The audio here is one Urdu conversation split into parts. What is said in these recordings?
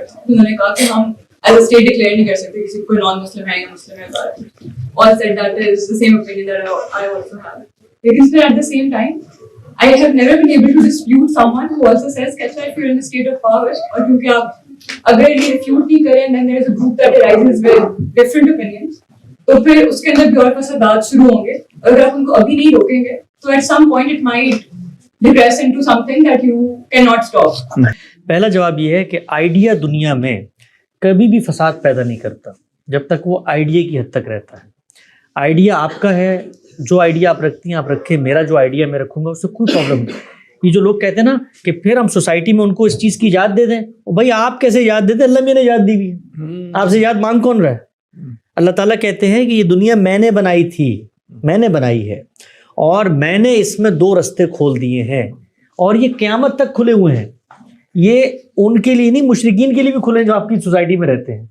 کر سکتے. انہوں نے کہا کہ ہم ایز اے اسٹیٹ ڈکلیئر نہیں کر سکتے کسی کو نان مسلم ہے یا مسلم ہے. اور said that is the same opinion that I also have. لیکن پھر at the same time I have never been able to dispute someone who also says کہ اچھا if you're in the state of power, اور کیونکہ آپ اگر یہ refute نہیں کریں and then there is a group that arises with different opinions, تو پھر اس کے اندر بھی اور فسادات شروع ہوں گے. اگر آپ ان کو ابھی نہیں روکیں گے تو at some point it might digress into something that you cannot stop. پہلا جواب یہ ہے کہ آئیڈیا دنیا میں کبھی بھی فساد پیدا نہیں کرتا جب تک وہ آئیڈیا کی حد تک رہتا ہے. آئیڈیا آپ کا ہے, جو آئیڈیا آپ رکھتی ہیں آپ رکھیں, میرا جو آئیڈیا میں رکھوں گا اس سے کوئی پرابلم نہیں. یہ جو لوگ کہتے ہیں نا کہ پھر ہم سوسائٹی میں ان کو اس چیز کی یاد دے دیں, بھائی آپ کیسے یاد دیتے, اللہ میں نے یاد دی ہوئی ہے, آپ سے یاد مانگ کون رہا ہے؟ اللہ تعالیٰ کہتے ہیں کہ یہ دنیا میں نے بنائی تھی, میں نے بنائی ہے, اور میں نے اس میں 2 رستے کھول دیے ہیں اور یہ قیامت تک کھلے ہوئے ہیں. یہ ان کے لیے نہیں, مشرکین کے لیے بھی کھلے ہیں جو آپ کی سوسائٹی میں رہتے ہیں.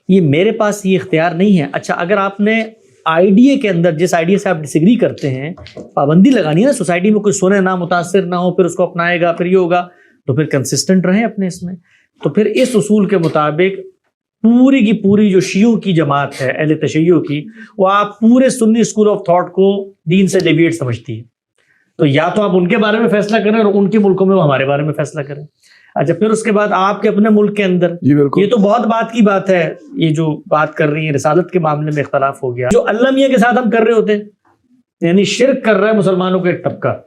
یہ میرے پاس یہ اختیار نہیں ہے. اچھا اگر آپ نے آئیڈیا کے اندر جس آئیڈیا سے آپ ڈس ایگری کرتے ہیں پابندی لگانی ہے نا, سوسائٹی میں کوئی سنے نہ, متاثر نہ ہو, پھر اس کو اپنائے گا, پھر یہ ہوگا, تو پھر کنسسٹنٹ رہیں اپنے اس میں. تو پھر اس اصول کے مطابق پوری کی پوری جو شیعوں کی جماعت ہے اہل تشیع کی, وہ آپ پورے سنی اسکول آف تھاٹ کو دین سے ڈیویٹ سمجھتی ہے. تو یا تو آپ ان کے بارے میں فیصلہ کریں اور ان کے ملکوں میں وہ ہمارے بارے میں فیصلہ کریں. اچھا پھر اس کے بعد آپ کے اپنے ملک کے اندر یہ تو بہت بات کی بات ہے, یہ جو بات کر رہی ہیں رسالت کے معاملے میں اختلاف ہو گیا, جو اللہ میاں کے ساتھ ہم کر رہے ہوتے ہیں, یعنی شرک کر رہا ہے مسلمانوں کا ایک طبقہ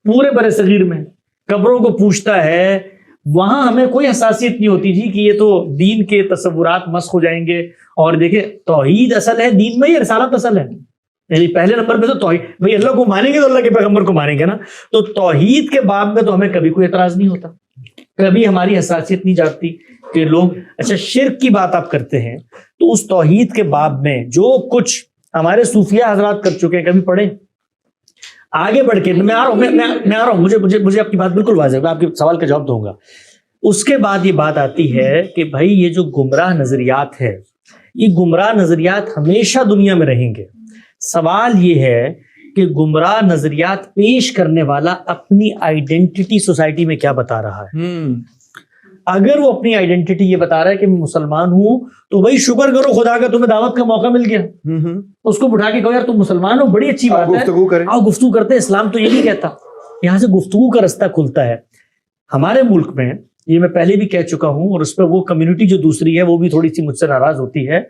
پورے بر صغیر میں, قبروں کو پوچھتا ہے, وہاں ہمیں کوئی حساسیت نہیں ہوتی جی کہ یہ تو دین کے تصورات مسخ ہو جائیں گے. اور دیکھیں توحید اصل ہے دین میں, یہ رسالت اصل ہے. یعنی پہلے نمبر پہ تو توحید, بھائی اللہ کو مانیں گے تو اللہ کے پیغمبر کو مانیں گے نا, تو توحید کے باب میں تو ہمیں کبھی کوئی اعتراض نہیں ہوتا, کبھی ہماری حساسیت نہیں جاگتی کہ لوگ. اچھا شرک کی بات آپ کرتے ہیں تو اس توحید کے باب میں جو کچھ ہمارے صوفیہ حضرات کر چکے ہیں کبھی پڑھیں. آگے بڑھ کے میں آ رہا ہوں, مجھے آپ کی بات بالکل واضح ہے, میں آپ کے سوال کا جواب دوں گا. اس کے بعد یہ بات آتی ہے کہ بھائی یہ جو گمراہ نظریات ہے, یہ گمراہ نظریات ہمیشہ دنیا میں رہیں گے. سوال یہ ہے کہ گمراہ نظریات پیش کرنے والا اپنی آئیڈینٹی سوسائٹی میں کیا بتا رہا ہے. اگر وہ اپنی آئیڈینٹی یہ بتا رہا ہے کہ میں مسلمان ہوں, تو بھائی شکر کرو خدا کا تمہیں دعوت کا موقع مل گیا. اس کو بٹھا کے کہو یار تم مسلمان ہو, بڑی اچھی بات ہے, آؤ گفتگو کرتے ہیں. اسلام تو یہ نہیں کہتا, یہاں سے گفتگو کا رستہ کھلتا ہے. ہمارے ملک میں یہ میں پہلے بھی کہہ چکا ہوں, اور اس پہ وہ کمیونٹی جو دوسری ہے وہ بھی تھوڑی سی مجھ سے ناراض ہوتی ہے.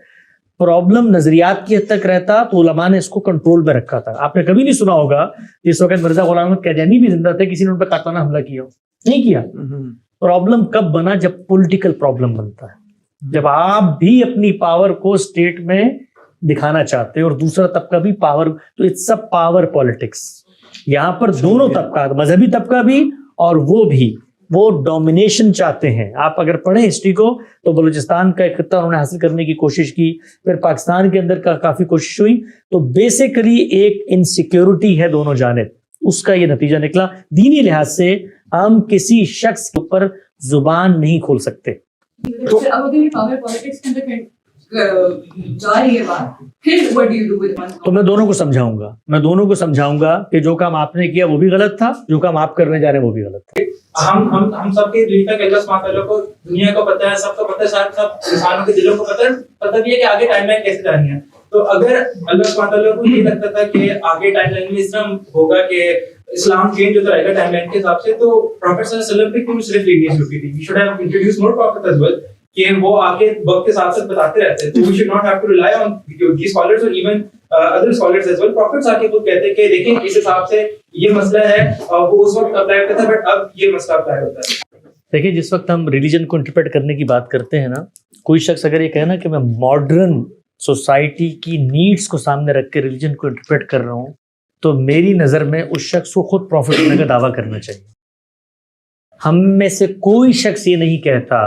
پرابلم نظریات کی حد تک رہتا تو علماء نے اس کو کنٹرول میں رکھا تھا. آپ نے کبھی نہیں سنا ہوگا جس وقت مرزا غلام احمد قادیانی بھی زندہ تھے کسی نے ان پہ قاطعانہ حملہ کیا ہو, نہیں کیا. پرابلم کب بنا؟ جب پولیٹیکل پرابلم بنتا ہے, جب آپ بھی اپنی پاور کو اسٹیٹ میں دکھانا چاہتے ہیں اور دوسرا طبقہ بھی پاور, تو اٹس اے پاور پالیٹکس. یہاں پر دونوں طبقات, مذہبی طبقہ بھی اور وہ بھی, وہ ڈومینیشن چاہتے ہیں. آپ اگر پڑھیں ہسٹری کو تو بلوچستان کا ایک خطہ انہوں نے حاصل کرنے کی کوشش کی, پھر پاکستان کے اندر کافی کوشش ہوئی, تو بیسیکلی ایک انسیکیورٹی ہے دونوں جانب, اس کا یہ نتیجہ نکلا. دینی لحاظ سے ہم کسی شخص کے اوپر زبان نہیں کھول سکتے. تو اب اگر یہ پاور پالیٹکس کے اندر جا رہی ہے بات, پھر what do you do with one? تو میں دونوں کو سمجھاؤں گا کہ جو کام آپ نے کیا وہ بھی غلط تھا, جو کام آپ کرنے جا رہے ہیں وہ بھی غلط تھا. ہم سب کے دل کا اللہ سبحانہ تعالیٰ کو دنیا کو پتہ ہے, سب کو پتہ ہے, سب انسانوں کے دلوں کو پتہ بھی ہے کہ آگے ٹائم لائن کیسے جانی ہے. تو اگر اللہ سبحانہ تعالیٰ کو یہ لگتا تھا کہ آگے ٹائم لائن میں اس طرح ہوگا کہ اسلام چینج ہوتا رہے گا ٹائم لائن کے حساب سے, تو پروفیٹ صلی اللہ علیہ وسلم پہ کیوں صرف لینیئنس ہوتی تھی؟ We should have introduce more profit as well, کہ وہ آگے وقت کے ساتھ ساتھ بتاتے رہتے ہیں. تو we should not have to rely on these scholars اور even other scholars as well. Prophets آ کے خود کہتے ہیں کہ دیکھیں اس حساب سے یہ مسئلہ ہے, وہ اس وقت اپلائی کرتا تھا بٹ اب یہ مسئلہ اپلائی ہوتا ہے. دیکھیں جس وقت ہم ریلیجن کو انٹرپریٹ کرنے کی بات کرتے ہیں نا, کوئی شخص اگر یہ کہنا کہ میں ماڈرن سوسائٹی کی نیڈس کو سامنے رکھ کے ریلیجن کو انٹرپریٹ کر رہا ہوں, تو میری نظر میں اس شخص کو خود پروفٹ ہونے کا دعویٰ کرنا چاہیے. ہم میں سے کوئی شخص یہ نہیں کہتا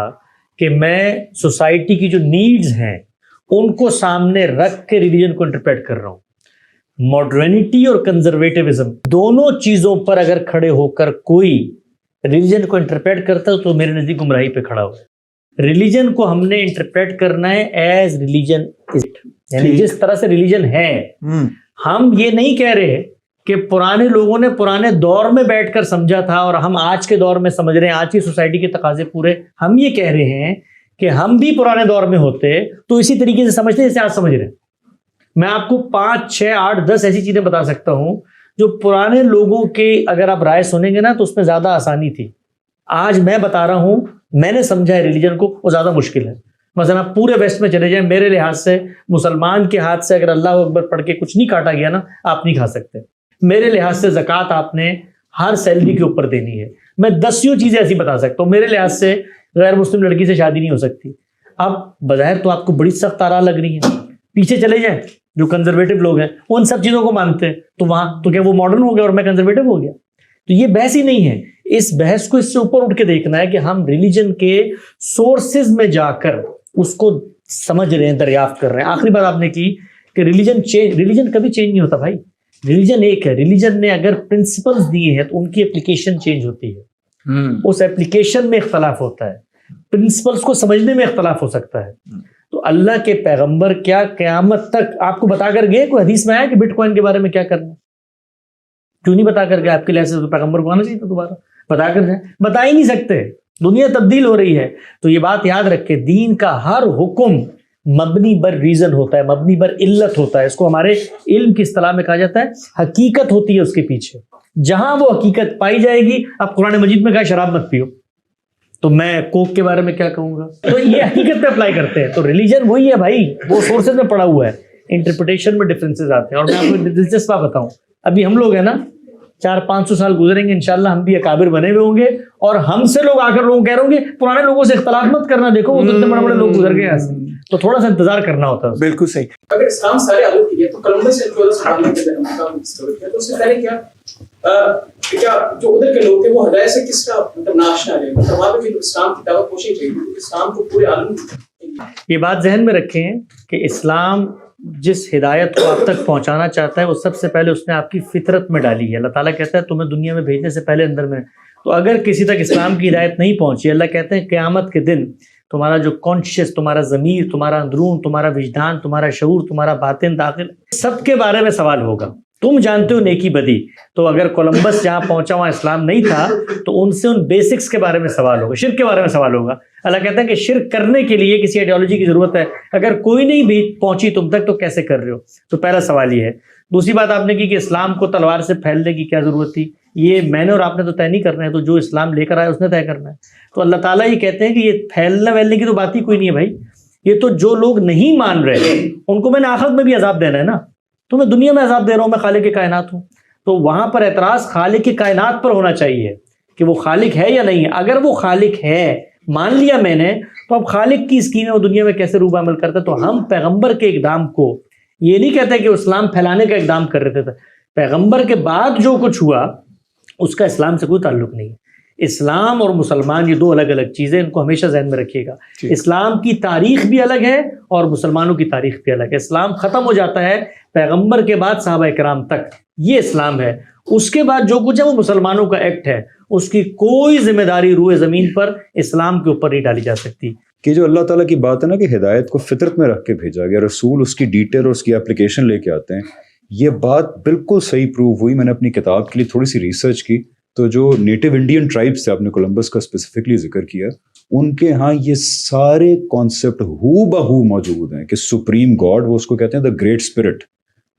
کہ میں سوسائٹی کی جو نیڈز ہیں ان کو سامنے رکھ کے ریلیجن کو انٹرپریٹ کر رہا ہوں. ماڈرنٹی اور کنزرویٹیوزم دونوں چیزوں پر اگر کھڑے ہو کر کوئی ریلیجن کو انٹرپریٹ کرتا ہے تو میرے نزدیک گمراہی پہ کھڑا ہوا ہے. ریلیجن کو ہم نے انٹرپریٹ کرنا ہے ایز ریلیجن, یعنی جس طرح سے ریلیجن ہے. ہم یہ نہیں کہہ رہے کہ پرانے لوگوں نے پرانے دور میں بیٹھ کر سمجھا تھا اور ہم آج کے دور میں سمجھ رہے ہیں, آج کی سوسائٹی کے تقاضے پورے. ہم یہ کہہ رہے ہیں کہ ہم بھی پرانے دور میں ہوتے تو اسی طریقے سے سمجھتے جیسے آج سمجھ رہے ہیں. میں آپ کو 5, 6, 8, 10 ایسی چیزیں بتا سکتا ہوں جو پرانے لوگوں کے اگر آپ رائے سنیں گے نا تو اس میں زیادہ آسانی تھی. آج میں بتا رہا ہوں, میں نے سمجھا ہے ریلیجن کو, وہ زیادہ مشکل ہے. مثلا آپ پورے ویسٹ میں چلے جائیں, میرے لحاظ سے مسلمان کے ہاتھ سے اگر اللہ اکبر پڑھ کے کچھ نہیں کاٹا گیا نا, آپ نہیں کھا سکتے. میرے لحاظ سے زکوٰۃ آپ نے ہر سیلری کے اوپر دینی ہے. میں 10 چیزیں ایسی بتا سکتا ہوں. میرے لحاظ سے غیر مسلم لڑکی سے شادی نہیں ہو سکتی. اب بظاہر تو آپ کو بڑی سخت آراء لگ رہی ہیں, پیچھے چلے جائیں جو کنزرویٹو لوگ ہیں وہ ان سب چیزوں کو مانتے ہیں, تو وہاں تو کیا وہ ماڈرن ہو گیا اور میں کنزرویٹو ہو گیا؟ تو یہ بحث ہی نہیں ہے. اس بحث کو اس سے اوپر اٹھ کے دیکھنا ہے کہ ہم ریلیجن کے سورسز میں جا کر اس کو سمجھ رہے ہیں, دریافت کر رہے ہیں. آخری بات آپ نے کی کہ ریلیجن کبھی چینج نہیں ہوتا بھائی. ریلیجن ایک ہے, ریلیجن نے اگر پرنسپلز دیے ہیں تو ان کی اپلیکیشن چینج ہوتی ہے. اس اپلیکیشن میں اختلاف ہوتا ہے, پرنسپلز کو سمجھنے میں اختلاف ہو سکتا ہے. تو اللہ کے پیغمبر کیا قیامت تک آپ کو بتا کر گئے؟ کوئی حدیث میں آیا کہ بٹ کوائن کے بارے میں کیا کرنا؟ کیوں نہیں بتا کر گئے؟ آپ کے لحاظ سے پیغمبر کو آنا چاہیے تھا دوبارہ بتا کر جائیں. بتا ہی نہیں سکتے, دنیا تبدیل ہو رہی ہے. تو یہ بات یاد رکھے, دین کا ہر حکم مبنی بر ریزن ہوتا ہے, مبنی بر علت ہوتا ہے. اس کو ہمارے علم کی اصطلاح میں کہا جاتا ہے حقیقت ہوتی ہے اس کے پیچھے. جہاں وہ حقیقت پائی جائے گی, اب قرآن مجید میں کہا شراب مت پیو, تو میں کوک کے بارے میں کیا کہوں گا؟ تو یہ حقیقت پہ اپلائی کرتے ہیں. تو ریلیجن وہی ہے بھائی, وہ سورسز میں پڑا ہوا ہے, انٹرپریٹیشن میں ڈفرینسز آتے ہیں. اور میں آپ کو دلچسپ بات بتاؤں, ابھی ہم لوگ ہیں نا 400-500 سال گزریں گے انشاءاللہ, ہم بھی اکابر بنے ہوئے ہوں گے, اور ہم سے لوگ آ کر لوگوں کہہ رہے ہوں گے پرانے لوگوں سے اختلاف مت کرنا, دیکھو وہ کتنے بڑے بڑے لوگ گزر گئے یہاں سے. تو تھوڑا سا انتظار کرنا ہوتا ہے. بالکل صحیح. اگر اسلام سارے الگ کی ہے تو کولمبس سے 1492 کے درمیان تو اس سے پہلے کیا جو ادھر کے لوگ تھے وہ ہدایت سے کس کا مطلب ناشنا رہے, مطلب وہاں پہ اسلام کی دعوت پہنچنی چاہیے, اسلام کو پورے عالم. یہ بات ذہن میں رکھیں کہ اسلام جس ہدایت کو آپ تک پہنچانا چاہتا ہے وہ سب سے پہلے اس نے آپ کی فطرت میں ڈالی ہے. اللہ تعالیٰ کہتا ہے تمہیں دنیا میں بھیجنے سے پہلے اندر میں. تو اگر کسی تک اسلام کی ہدایت نہیں پہنچی, اللہ کہتے ہیں قیامت کے دن تمہارا جو کانشیس, تمہارا ضمیر, تمہارا اندرون, تمہارا وجدان, تمہارا شعور, تمہارا باطن داخل, سب کے بارے میں سوال ہوگا. تم جانتے ہو نیکی بدی, تو اگر کولمبس جہاں پہنچا وہاں اسلام نہیں تھا تو ان سے ان بیسکس کے بارے میں سوال ہوگا, شرک کے بارے میں سوال ہوگا. اللہ کہتا ہے کہ شرک کرنے کے لیے کسی آئیڈیالوجی کی ضرورت ہے, اگر کوئی نہیں بھی پہنچی تم تک تو کیسے کر رہے ہو؟ تو پہلا سوال یہ ہے. دوسری بات آپ نے کی کہ اسلام کو تلوار سے پھیلنے کی کیا ضرورت تھی, یہ میں نے اور آپ نے تو طے نہیں کرنا ہے, تو جو اسلام لے کر آیا اس نے طے کرنا ہے. تو اللہ تعالیٰ یہ کہتے ہیں کہ یہ پھیلنے ویلنے کی تو بات ہی کوئی نہیں ہے بھائی, یہ تو جو لوگ نہیں مان رہے ان کو میں نے آخرت میں بھی عذاب دینا ہے نا. تو میں دنیا میں عذاب دے رہا ہوں, میں خالق کائنات ہوں. تو وہاں پر اعتراض خالق کائنات پر ہونا چاہیے کہ وہ خالق ہے یا نہیں ہے. اگر وہ خالق ہے, مان لیا میں نے, تو اب خالق کی اسکیم ہے وہ دنیا میں کیسے روبہ عمل کرتا ہے. تو ہم پیغمبر کے اقدام کو یہ نہیں کہتے کہ اسلام پھیلانے کا اقدام کر رہے تھے, پیغمبر کے بعد جو کچھ ہوا اس کا اسلام سے کوئی تعلق نہیں ہے. اسلام اور مسلمان یہ دو الگ الگ چیزیں, ان کو ہمیشہ ذہن میں رکھیے گا. اسلام کی تاریخ بھی الگ ہے اور مسلمانوں کی تاریخ بھی الگ ہے. اسلام ختم ہو جاتا ہے پیغمبر کے بعد صحابہ کرام تک, یہ اسلام ہے. اس کے بعد جو کچھ ہے وہ مسلمانوں کا ایکٹ ہے, اس کی کوئی ذمہ داری روئے زمین پر اسلام کے اوپر نہیں ڈالی جا سکتی. کہ جو اللہ تعالیٰ کی بات ہے نا کہ ہدایت کو فطرت میں رکھ کے بھیجا گیا, رسول اس کی ڈیٹیل اور اس کی اپلیکیشن لے کے آتے ہیں, یہ بات بالکل صحیح پروو ہوئی. میں نے اپنی کتاب کے لیے تھوڑی سی ریسرچ کی, تو جو نیٹو انڈین ٹرائبس تھے, آپ نے کولمبس کا اسپیسیفکلی ذکر کیا, ان کے ہاں یہ سارے کانسیپٹ ہو بہو موجود ہیں کہ سپریم گاڈ, وہ اس کو کہتے ہیں دا گریٹ اسپرٹ.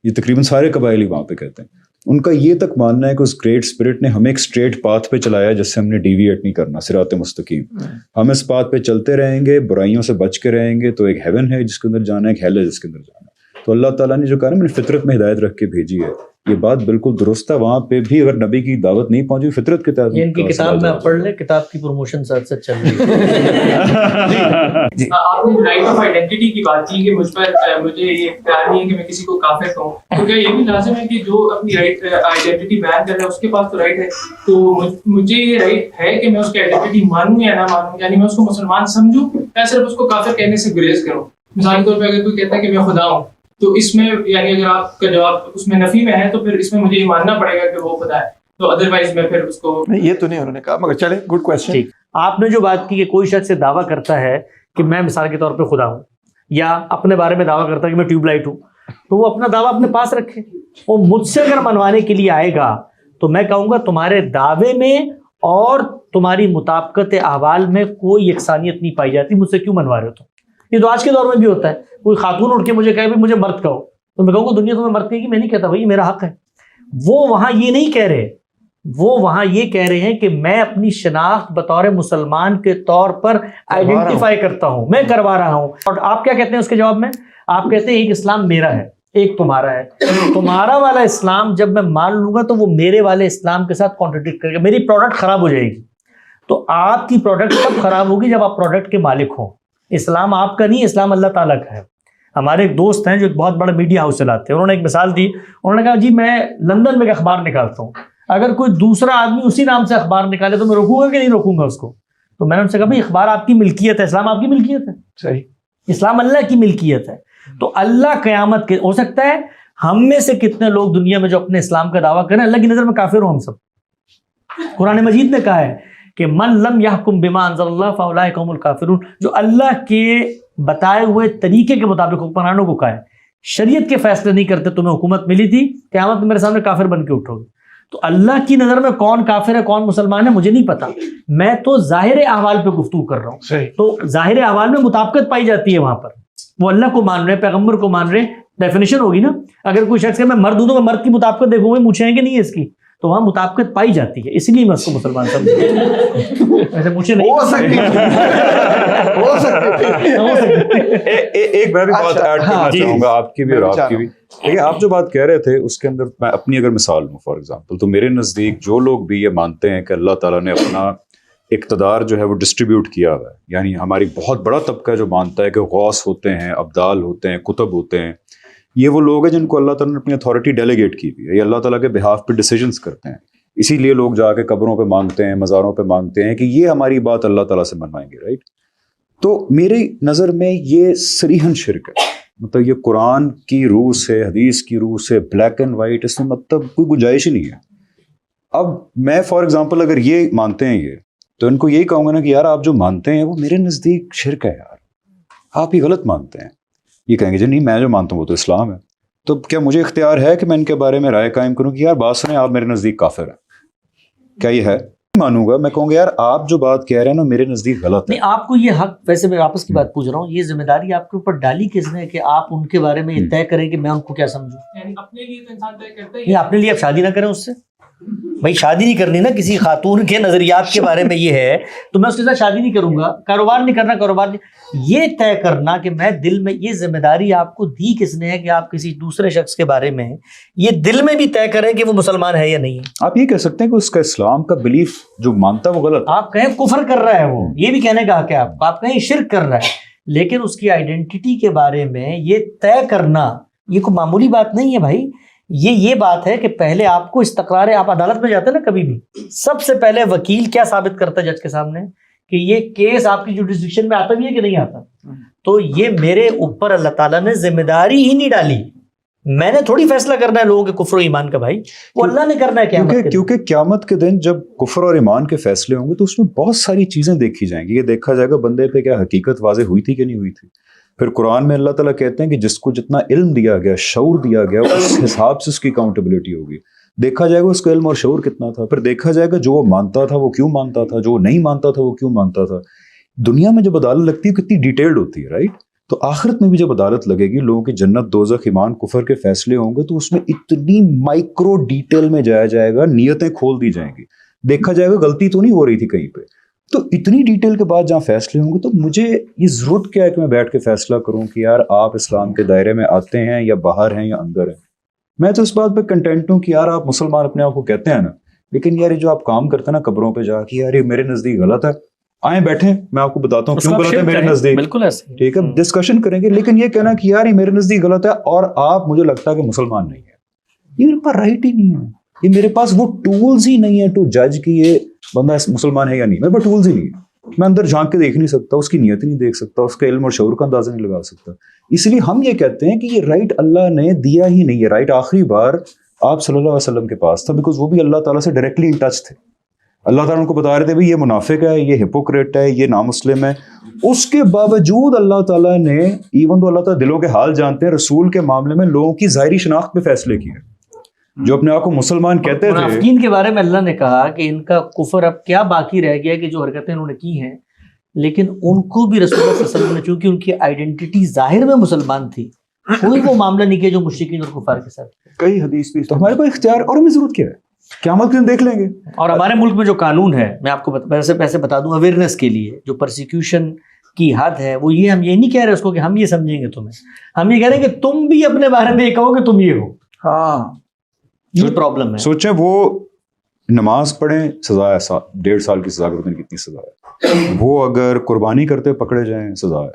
یہ تقریباً سارے قبائلی وہاں پہ کہتے ہیں. ان کا یہ تک ماننا ہے کہ اس گریٹ اسپرٹ نے ہمیں ایک اسٹریٹ پاتھ پہ چلایا جس سے ہم نے ڈیویٹ نہیں کرنا, صراط مستقیم. ہم اس پاتھ پہ چلتے رہیں گے, برائیوں سے بچ کے رہیں گے, تو ایک ہیون ہے جس کے اندر جانا ہے, ایک ہیل ہے جس کے اندر جانا ہے. تو اللہ تعالیٰ نے جو کہا نا میں نے فطرت میں ہدایت رکھ کے بھیجی ہے, یہ بات بالکل درست ہے. وہاں پہ بھی اگر نبی کی دعوت نہیں پہنچی, فطرت کے تحت ان کی کتاب میں پڑھ لیں, کتاب کی پروموشن ساتھ ساتھ چل رہی ہے. آپ نے رائٹ آف آئیڈینٹی کی بات کی کہ مجھ پر مجھے یہ اختیار نہیں ہے کہ میں کسی کو کافر کہوں, تو کیا یہ بھی لازم ہے کہ جو اپنی آئیڈینٹی بیان کر رہا ہے اس کے پاس تو رائٹ ہے, تو مجھے یہ رائٹ ہے کہ میں اس کی آئیڈینٹی مانوں یا نہ مانوں, یعنی میں اس کو مسلمان سمجھوں یا صرف اس کو کافر کہنے سے گریز کروں. مثال کے طور پہ اگر کوئی کہتا ہے کہ میں خدا ہوں, تو اس میں یعنی اگر آپ کا جواب اس میں نفی میں ہے تو پھر اس میں مجھے یہ ماننا پڑے گا کہ وہ خدا ہے, تو ادروائز میں پھر اس کو یہ تو نہیں انہوں نے کہا, مگر چلے گڈ کویسچن. ٹھیک, آپ نے جو بات کی کہ کوئی شخص سے دعویٰ کرتا ہے کہ میں مثال کے طور پہ خدا ہوں, یا اپنے بارے میں دعویٰ کرتا ہے کہ میں ٹیوب لائٹ ہوں, تو وہ اپنا دعویٰ اپنے پاس رکھے. وہ مجھ سے اگر منوانے کے لیے آئے گا تو میں کہوں گا تمہارے دعوے میں اور تمہاری مطابقت احوال میں کوئی یکسانیت نہیں پائی جاتی, مجھ سے کیوں منوا رہے ہو تم. یہ تو آج کے دور میں بھی ہوتا ہے, کوئی خاتون اٹھ کے مجھے کہے بھی مجھے مرد کہو, تو میں کہوں گا دنیا تمہیں مرد کہے گی, میں نہیں کہتا بھائی میرا حق ہے. وہ وہاں یہ نہیں کہہ رہے, وہ وہاں یہ کہہ رہے ہیں کہ میں اپنی شناخت بطور مسلمان کے طور پر آئیڈینٹیفائی کرتا ہوں, میں کروا رہا ہوں. اور آپ کیا کہتے ہیں اس کے جواب میں؟ آپ کہتے ہیں ایک اسلام میرا ہے, ایک تمہارا ہے. تمہارا والا اسلام جب میں مان لوں گا تو وہ میرے والے اسلام کے ساتھ کانٹرڈکٹ کرے گا, میری پروڈکٹ خراب ہو جائے گی. تو آپ کی پروڈکٹ کب خراب ہوگی؟ جب آپ پروڈکٹ کے مالک ہوں. اسلام آپ کا نہیں, اسلام اللہ تعالیٰ کا ہے. ہمارے ایک دوست ہیں جو ایک بہت بڑا میڈیا ہاؤس چلاتے ہیں, انہوں نے ایک مثال دی. انہوں نے کہا جی میں لندن میں ایک اخبار نکالتا ہوں, اگر کوئی دوسرا آدمی اسی نام سے اخبار نکالے تو میں روکوں گا کہ نہیں روکوں گا اس کو؟ تو میں نے ان سے کہا بھائی اخبار آپ کی ملکیت ہے, اسلام آپ کی ملکیت ہے. صحیح. اسلام اللہ کی ملکیت ہے. تو اللہ قیامت کے, ہو سکتا ہے ہم میں سے کتنے لوگ دنیا میں جو اپنے اسلام کا دعویٰ کریں اللہ کی نظر میں کافر ہوں ہم سب. قرآن مجید نے کہا ہے کہ من لم یحکم بما انزل اللہ فاولئک هم الکافرون, جو اللہ کے بتائے ہوئے طریقے کے مطابق حکمرانوں کو کہا ہے شریعت کے فیصلے نہیں کرتے, تمہیں حکومت ملی تھی, قیامت میں میرے سامنے کافر بن کے اٹھو گے. تو اللہ کی نظر میں کون کافر ہے کون مسلمان ہے مجھے نہیں پتا, میں تو ظاہر احوال پہ گفتگو کر رہا ہوں. صحیح. تو ظاہر احوال میں مطابقت پائی جاتی ہے, وہاں پر وہ اللہ کو مان رہے, پیغمبر کو مان رہے, ڈیفینیشن ہوگی نا. اگر کوئی شخص کہ میں مرد ہوں تو میں مرد کی مطابقت دیکھوں گا, مجھے ہیں کہ نہیں ہے اس کی, تو وہاں مطابقت پائی جاتی ہے, اس لیے میں اس کو مسلمان سمجھتا ہوں. مجھے نہیں ہو سکتی ایک میں بھی بات ایڈ کرنا چاہوں گا آپ کی بھی اور آپ کی بھی. دیکھیے آپ جو بات کہہ رہے تھے اس کے اندر میں اپنی اگر مثال لوں فار ایگزامپل, تو میرے نزدیک جو لوگ بھی یہ مانتے ہیں کہ اللہ تعالیٰ نے اپنا اقتدار جو ہے وہ ڈسٹریبیوٹ کیا ہوا ہے, یعنی ہماری بہت بڑا طبقہ جو مانتا ہے کہ غوث ہوتے ہیں, ابدال ہوتے ہیں, کتب ہوتے ہیں, یہ وہ لوگ ہیں جن کو اللہ تعالیٰ نے اپنی اتھارٹی ڈیلیگیٹ کی ہوئی ہے, یہ اللہ تعالیٰ کے بہاف پہ ڈیسیجنس کرتے ہیں. اسی لیے لوگ جا کے قبروں پہ مانگتے ہیں, مزاروں پہ مانگتے ہیں کہ یہ ہماری بات اللہ تعالیٰ سے منوائیں گے, رائٹ. تو میری نظر میں یہ صریحاً شرک ہے. مطلب یہ قرآن کی روح سے, حدیث کی روح سے, بلیک اینڈ وائٹ, اس میں مطلب کوئی گنجائش ہی نہیں ہے. اب میں فار ایگزامپل اگر یہ مانتے ہیں یہ, تو ان کو یہی کہوں گا نا کہ یار آپ جو مانتے ہیں وہ میرے نزدیک شرک ہے یار, آپ یہ غلط مانتے ہیں. یہ کہیں گے جی نہیں میں جو مانتا ہوں وہ تو اسلام ہے. تو کیا مجھے اختیار ہے کہ میں ان کے بارے میں رائے قائم کروں کہ یار بات سنیں آپ میرے نزدیک کافر ہیں؟ کیا یہ ہے؟ مانوں گا, میں کہوں گا یار آپ جو بات کہہ رہے ہیں نا میرے نزدیک غلط ہے. نہیں, آپ کو یہ حق, ویسے میں واپس کی بات پوچھ رہا ہوں, یہ ذمہ داری آپ کے اوپر ڈالی کس نے کہ آپ ان کے بارے میں یہ طے کریں کہ میں ان کو کیا سمجھوں؟ یعنی اپنے لیے تو انسان طے کرتا ہی نہیں, اپنے لیے آپ شادی نہ کریں اس سے. بھائی شادی نہیں کرنی نا, کسی خاتون کے نظریات کے بارے میں یہ ہے تو میں اس کے ساتھ شادی نہیں کروں گا. کاروبار نہیں کرنا, کاروبار نہیں, یہ طے کرنا کہ میں دل میں, یہ ذمہ داری آپ کو دی کس نے ہے کہ آپ کسی دوسرے شخص کے بارے میں یہ دل میں بھی طے کریں کہ وہ مسلمان ہے یا نہیں. آپ یہ کہہ سکتے ہیں کہ اس کا اسلام کا بلیف جو مانتا ہے وہ غلط. آپ کہیں کفر کر رہا ہے, وہ یہ بھی کہنے کا حق ہے آپ کو, آپ کہیں شرک کر رہا ہے, لیکن اس کی آئیڈینٹی کے بارے میں یہ طے کرنا یہ کوئی معمولی بات نہیں ہے بھائی. یہ بات ہے کہ پہلے آپ کو استقرار, آپ عدالت میں جاتے ہیں نا کبھی بھی, سب سے پہلے وکیل کیا ثابت کرتا ہے جج کے سامنے کہ یہ کیس آپ کی جوڈسڈکشن میں آتا بھی ہے کہ نہیں آتا. تو یہ میرے اوپر اللہ تعالیٰ نے ذمہ داری ہی نہیں ڈالی, میں نے تھوڑی فیصلہ کرنا ہے لوگوں کے کفر و ایمان کا, بھائی وہ اللہ نے کرنا ہے. کیونکہ قیامت کے دن جب کفر اور ایمان کے فیصلے ہوں گے تو اس میں بہت ساری چیزیں دیکھی جائیں گی. یہ دیکھا جائے گا بندے پہ کیا حقیقت واضح ہوئی تھی کہ نہیں ہوئی تھی. پھر قرآن میں اللہ تعالیٰ کہتے ہیں کہ جس کو جتنا علم دیا گیا, شعور دیا گیا, اس حساب سے اس کی اکاؤنٹیبلٹی ہوگی. دیکھا جائے گا اس کا علم اور شعور کتنا تھا. پھر دیکھا جائے گا جو وہ مانتا تھا وہ کیوں مانتا تھا, جو وہ نہیں مانتا تھا وہ کیوں مانتا تھا. دنیا میں جب عدالت لگتی ہے کتنی ڈیٹیلڈ ہوتی ہے, رائٹ. تو آخرت میں بھی جب عدالت لگے گی, لوگوں کی جنت دوزخ ایمان کفر کے فیصلے ہوں گے, تو اس میں اتنی مائکرو ڈیٹیل میں جایا جائے گا, نیتیں کھول دی جائیں گی, دیکھا جائے گا غلطی تو نہیں ہو رہی تھی کہیں پہ. تو اتنی ڈیٹیل کے بعد جہاں فیصلے ہوں گے تو مجھے یہ ضرورت کیا ہے کہ میں بیٹھ کے فیصلہ کروں کہ یار آپ اسلام کے دائرے میں آتے ہیں یا باہر ہیں یا اندر ہیں. میں تو اس بات پہ کنٹینٹ ہوں کہ یار آپ مسلمان اپنے آپ کو کہتے ہیں نا, لیکن یار یہ جو آپ کام کرتے ہیں نا قبروں پہ جا کے, یار یہ میرے نزدیک غلط ہے, آئیں بیٹھیں میں آپ کو بتاتا ہوں کیوں غلط ہے میرے نزدیک. بالکل ایسے, ٹھیک ہے, ڈسکشن کریں گے. لیکن یہ کہنا کہ یار یہ میرے نزدیک غلط ہے اور آپ مجھے لگتا ہے کہ مسلمان نہیں ہے, یہ میرے پاس رائٹ ہی نہیں ہے. یہ میرے پاس وہ ٹولز ہی نہیں ہے ٹو جج کہ یہ بندہ مسلمان ہے یا نہیں. میرے پاس ٹولز ہی نہیں ہے. میں اندر جھانک کے دیکھ نہیں سکتا, اس کی نیت نہیں دیکھ سکتا, اس کے علم اور شعور کا اندازہ نہیں لگا سکتا. اس لیے ہم یہ کہتے ہیں کہ یہ رائٹ اللہ نے دیا ہی نہیں ہے. رائٹ آخری بار آپ صلی اللہ علیہ وسلم کے پاس تھا, بیکاز وہ بھی اللہ تعالیٰ سے ڈائریکٹلی ان ٹچ تھے. اللہ تعالیٰ ان کو بتا رہے تھے بھی یہ منافق ہے, یہ ہپوکریٹ ہے, یہ نامسلم ہے. اس کے باوجود اللہ تعالیٰ نے, ایون تو اللہ تعالیٰ دلوں کے حال جانتے ہیں, رسول کے معاملے میں لوگوں کی ظاہری شناخت پہ فیصلے کیے. جو اپنے آپ کو مسلمان کہتے تھے, منافقین کے بارے میں اللہ نے کہا کہ ان کا کفر اب کیا باقی رہ گیا کہ جو حرکتیں انہوں نے کی ہیں, لیکن ان کو بھی رسول اللہ صلی اللہ علیہ وسلم نے, چونکہ ان کی آئیڈینٹی ظاہر میں مسلمان تھی, کوئی وہ معاملہ نہیں کیا جو مشرکین اور کفار کے ساتھ. کئی حدیث بھی, تو ہمارے پاس اختیار اور ہمیں ضرورت کیا ہے, قیامت کے دن دیکھ لیں گے. اور ہمارے ملک میں جو قانون ہے, میں آپ کو پیسے بتا دوں اویئرنیس کے لیے, جو پرسیکیوشن کی حد ہے وہ یہ, ہم یہ نہیں کہہ رہے اس کو کہ ہم یہ سمجھیں گے تمہیں, ہم یہ کہہ رہے ہیں کہ تم بھی اپنے بارے میں یہ کہو کہ تم یہ ہو. ہاں یہ پرابلم ہے. سوچیں, وہ نماز پڑھیں سزا ہے 1.5 سال کی سزا, کرتے ہیں کتنی سزا ہے. وہ اگر قربانی کرتے پکڑے جائیں سزا ہے.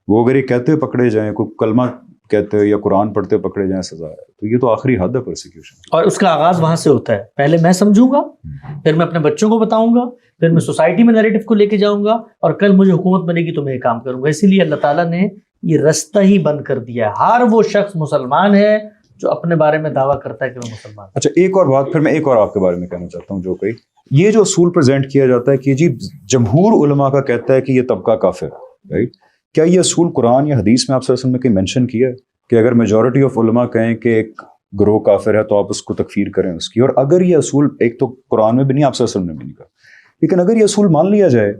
وہ اگر یہ کہتے پکڑے جائیں, کوئی کلمہ کہتے یا قرآن پڑھتے پکڑے جائیں سزا ہے. تو یہ تو آخری حد ہے پرسیکیوشن. اور اس کا آغاز وہاں سے ہوتا ہے, پہلے میں سمجھوں گا, پھر میں اپنے بچوں کو بتاؤں گا, پھر میں سوسائٹی میں نیریٹو کو لے کے جاؤں گا, اور کل مجھے حکومت بنے گی تو میں یہ کام کروں گا. اسی لیے اللہ تعالیٰ نے یہ رستہ ہی بند کر دیا ہے. ہر وہ شخص مسلمان ہے جو اپنے بارے میں دعویٰ کرتا ہے کہ میں مسلمان. اچھا, ایک اور بات پھر میں ایک اور آپ کے بارے میں کہنا چاہتا ہوں, جو کہ یہ جو اصول پریزنٹ کیا جاتا ہے کہ جی جمہور علماء کا کہتا ہے کہ یہ طبقہ کافر ہے, رائٹ, کیا یہ اصول قرآن یا حدیث میں آپ صلی اللہ علیہ وسلم نے کہیں مینشن کیا ہے کہ اگر میجورٹی آف علماء کہیں کہ ایک گروہ کافر ہے تو آپ اس کو تکفیر کریں اس کی؟ اور اگر یہ اصول, ایک تو قرآن میں بھی نہیں, آپ صلی اللہ علیہ وسلم نے بھی نہیں کہا, لیکن اگر یہ اصول مان لیا جائے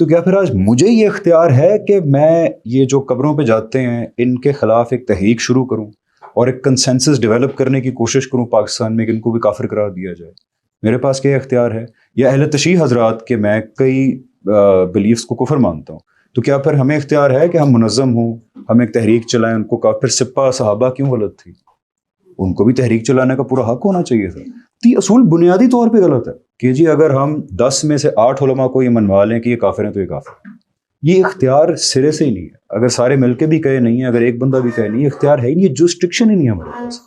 تو کیا پھر آج مجھے یہ اختیار ہے کہ میں یہ جو قبروں پہ جاتے ہیں ان کے خلاف ایک تحریک شروع کروں اور ایک کنسنسس ڈیولپ کرنے کی کوشش کروں پاکستان میں کہ ان کو بھی کافر قرار دیا جائے؟ میرے پاس کیا اختیار ہے؟ یا اہل تشیع حضرات کہ میں کئی بلیفس کو کفر مانتا ہوں, تو کیا پھر ہمیں اختیار ہے کہ ہم منظم ہوں, ہم ایک تحریک چلائیں ان کو؟ پھر سپہ صحابہ کیوں غلط تھی؟ ان کو بھی تحریک چلانے کا پورا حق ہونا چاہیے تھا. تو یہ اصول بنیادی طور پہ غلط ہے کہ جی اگر ہم 10 میں سے 8 علماء کو یہ منوا لیں کہ یہ کافر ہیں تو یہ کافر ہیں. یہ اختیار سرے سے ہی نہیں ہے. اگر سارے مل کے بھی کہے نہیں ہے, اگر ایک بندہ بھی کہے نہیں, اختیار ہے ہی نہیں, یہ جورسڈکشن ہی نہیں ہے ہمارے پاس.